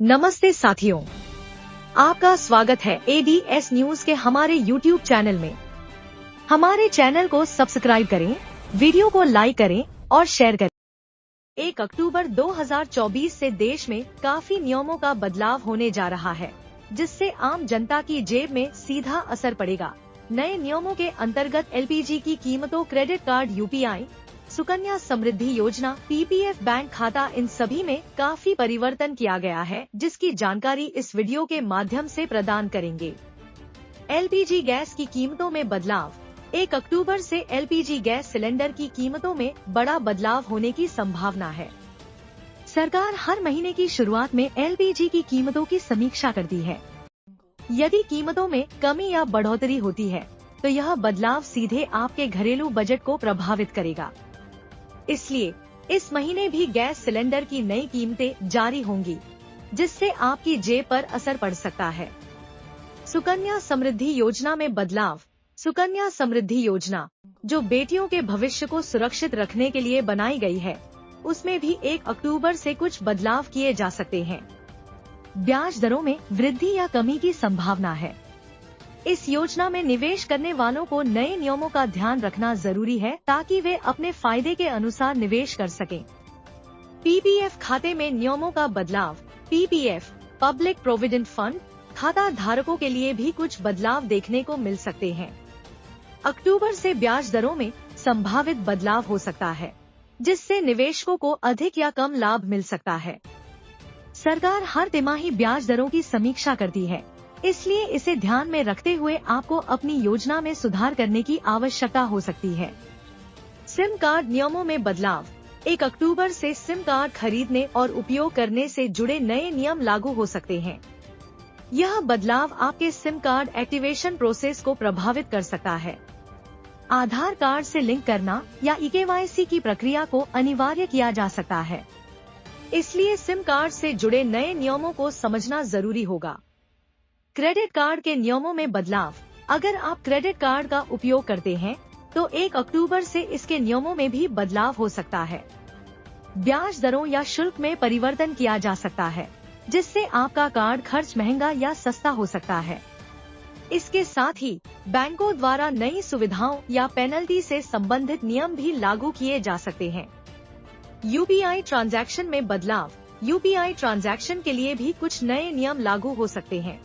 नमस्ते साथियों, आपका स्वागत है ADS न्यूज के हमारे YouTube चैनल में। हमारे चैनल को सब्सक्राइब करें, वीडियो को लाइक करें और शेयर करें। 1 अक्टूबर 2024 से देश में काफी नियमों का बदलाव होने जा रहा है, जिससे आम जनता की जेब में सीधा असर पड़ेगा। नए नियमों के अंतर्गत LPG की कीमतों, credit card, UPI, Sukanya Samriddhi योजना, PPF, बैंक खाता, इन सभी में काफी परिवर्तन किया गया है, जिसकी जानकारी इस वीडियो के माध्यम से प्रदान करेंगे। LPG गैस की कीमतों में बदलाव। 1 अक्टूबर से LPG गैस सिलेंडर की कीमतों में बड़ा बदलाव होने की संभावना है। सरकार हर महीने की शुरुआत में LPG की कीमतों की समीक्षा करती है। यदि कीमतों में कमी या बढ़ोतरी होती है, तो यह बदलाव सीधे आपके घरेलू बजट को प्रभावित करेगा। इसलिए इस महीने भी गैस सिलेंडर की नई कीमतें जारी होंगी, जिससे आपकी जेब पर असर पड़ सकता है। सुकन्या समृद्धि योजना में बदलाव। सुकन्या समृद्धि योजना, जो बेटियों के भविष्य को सुरक्षित रखने के लिए बनाई गई है, उसमें भी 1 अक्टूबर से कुछ बदलाव किए जा सकते हैं। ब्याज दरों में वृद्धि या कमी की संभावना है। इस योजना में निवेश करने वालों को नए नियमों का ध्यान रखना जरूरी है, ताकि वे अपने फायदे के अनुसार निवेश कर सकें। PPF खाते में नियमों का बदलाव। PPF पब्लिक प्रोविडेंट फंड खाता धारकों के लिए भी कुछ बदलाव देखने को मिल सकते हैं। अक्टूबर से ब्याज दरों में संभावित बदलाव हो सकता है, जिससे निवेशकों को अधिक या कम लाभ मिल सकता है। सरकार हर तिमाही ब्याज दरों की समीक्षा करती है, इसलिए इसे ध्यान में रखते हुए आपको अपनी योजना में सुधार करने की आवश्यकता हो सकती है। सिम कार्ड नियमों में बदलाव। 1 अक्टूबर से सिम कार्ड खरीदने और उपयोग करने से जुड़े नए नियम लागू हो सकते हैं। यह बदलाव आपके सिम कार्ड एक्टिवेशन प्रोसेस को प्रभावित कर सकता है। आधार कार्ड से लिंक करना या eKYC की प्रक्रिया को अनिवार्य किया जा सकता है, इसलिए सिम कार्ड से जुड़े नए नियमों को समझना जरूरी होगा। क्रेडिट कार्ड के नियमों में बदलाव। अगर आप क्रेडिट कार्ड का उपयोग करते हैं, तो 1 अक्टूबर से इसके नियमों में भी बदलाव हो सकता है। ब्याज दरों या शुल्क में परिवर्तन किया जा सकता है, जिससे आपका कार्ड खर्च महंगा या सस्ता हो सकता है। इसके साथ ही बैंकों द्वारा नई सुविधाओं या पेनल्टी से संबंधित नियम भी लागू किए जा सकते हैं। UPI ट्रांजैक्शन में बदलाव। UPI ट्रांजैक्शन के लिए भी कुछ नए नियम लागू हो सकते हैं।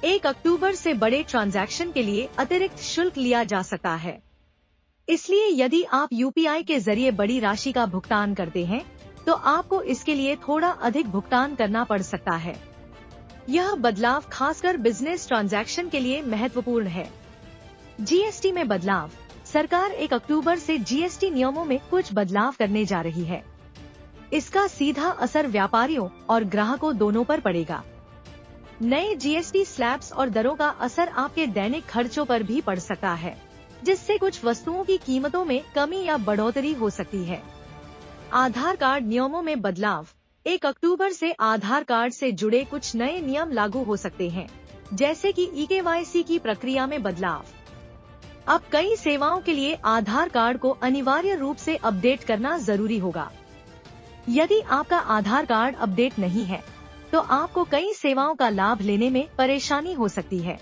1 अक्टूबर से बड़े ट्रांजैक्शन के लिए अतिरिक्त शुल्क लिया जा सकता है। इसलिए यदि आप UPI के जरिए बड़ी राशि का भुगतान करते हैं, तो आपको इसके लिए थोड़ा अधिक भुगतान करना पड़ सकता है। यह बदलाव खासकर बिजनेस ट्रांजैक्शन के लिए महत्वपूर्ण है। GST में बदलाव। सरकार 1 अक्टूबर से GST नियमों में कुछ बदलाव करने जा रही है। इसका सीधा असर व्यापारियों और ग्राहकों दोनों पर पड़ेगा। नए GST स्लैब्स और दरों का असर आपके दैनिक खर्चों पर भी पड़ सकता है, जिससे कुछ वस्तुओं की कीमतों में कमी या बढ़ोतरी हो सकती है। आधार कार्ड नियमों में बदलाव। 1 अक्टूबर से आधार कार्ड से जुड़े कुछ नए नियम लागू हो सकते हैं, जैसे कि eKYC की प्रक्रिया में बदलाव। अब कई सेवाओं के लिए आधार कार्ड को अनिवार्य रूप से अपडेट करना जरूरी होगा। यदि आपका आधार कार्ड अपडेट नहीं है, तो आपको कई सेवाओं का लाभ लेने में परेशानी हो सकती है।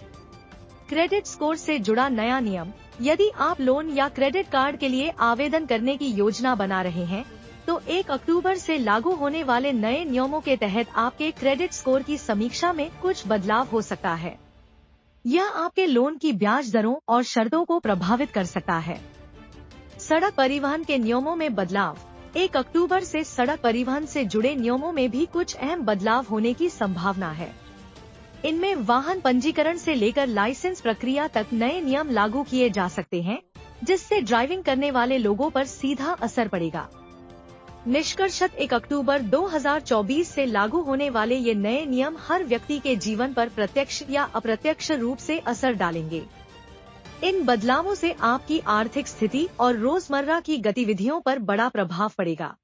क्रेडिट स्कोर से जुड़ा नया नियम। यदि आप लोन या क्रेडिट कार्ड के लिए आवेदन करने की योजना बना रहे हैं, तो 1 अक्टूबर से लागू होने वाले नए नियमों के तहत आपके क्रेडिट स्कोर की समीक्षा में कुछ बदलाव हो सकता है। यह आपके लोन की ब्याज दरों और शर्तों को प्रभावित कर सकता है। सड़क परिवहन के नियमों में बदलाव। 1 अक्टूबर से सड़क परिवहन से जुड़े नियमों में भी कुछ अहम बदलाव होने की संभावना है। इनमें वाहन पंजीकरण से लेकर लाइसेंस प्रक्रिया तक नए नियम लागू किए जा सकते हैं, जिससे ड्राइविंग करने वाले लोगों पर सीधा असर पड़ेगा। निष्कर्षतः 1 अक्टूबर 2024 से लागू होने वाले ये नए नियम हर व्यक्ति के जीवन पर प्रत्यक्ष या अप्रत्यक्ष रूप से असर डालेंगे। इन बदलावों से आपकी आर्थिक स्थिति और रोजमर्रा की गतिविधियों पर बड़ा प्रभाव पड़ेगा।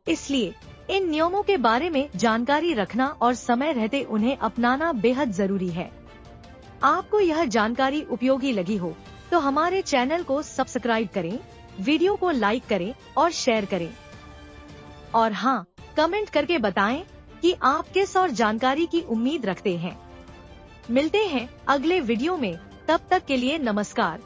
इसलिए इन नियमों के बारे में जानकारी रखना और समय रहते उन्हें अपनाना बेहद जरूरी है। आपको यह जानकारी उपयोगी लगी हो, तो हमारे चैनल को सब्सक्राइब करें, वीडियो को लाइक करें और शेयर करें। और हाँ, कमेंट करके बताएं कि आप किस और जानकारी की उम्मीद रखते हैं। मिलते हैं अगले वीडियो में, तब तक के लिए नमस्कार।